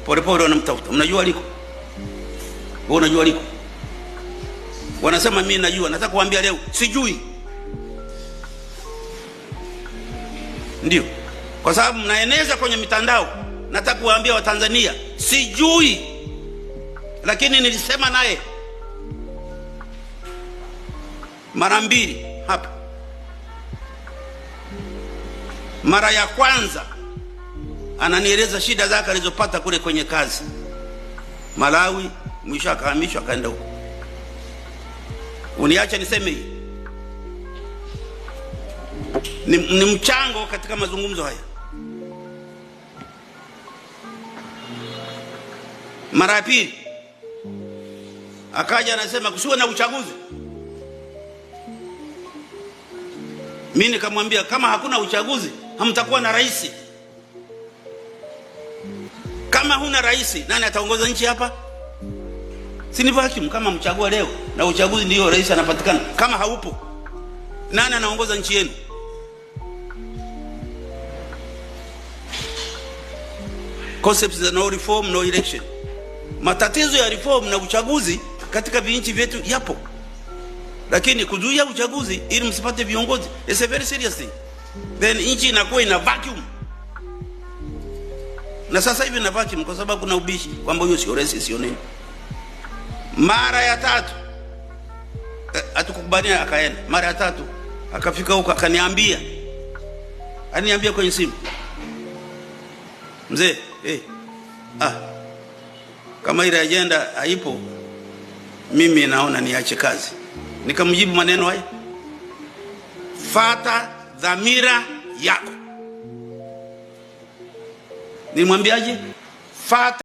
Polepole wanamtafuta. Mnajua aliko? Wewe unajua aliko? Wanasema mimi najua. Nataka kuambia leo sijui. Ndio. Kwa sababu mnaeneza kwenye mitandao. Nataka kuambia Watanzania sijui. Lakini nilisema naye mara mbili hapa. Mara ya kwanza ananieleza shida zake alizopata kule kwenye kazi Malawi, mwisho akahamishwa akaenda huko. Uniacha niseme hii ni mchango katika mazungumzo haya. Mara ya pili akaja anasema kusiwe na uchaguzi. Mimi nikamwambia kama hakuna uchaguzi hamtakuwa na rais. Kama huna rais, nani ataongoza nchi hapa? Si ni vacuum kama mchagua leo na uchaguzi ndio rais anapatikana. Kama haupo, nani anaongoza nchi yenu? Concepts za no reform no election. Matatizo ya reform na uchaguzi katika vinchi vyetu yapo. Lakini kuzuia uchaguzi ili msipate viongozi, it's a very serious thing. Then nchi inakuwa ina vacuum. Na sasa hivi na vacuum kwa sababu kuna ubishi kwamba hiyo sio rais sio nini. Mara ya tatu atukubaliana akaenda. Mara ya tatu akafika huko akaniambia. Aniambia kwenye simu. Mzee, kama ile agenda haipo mimi naona niache kazi. Nikamjibu maneno haya. Fata dhamira yako. Nilimwambiaje? Fata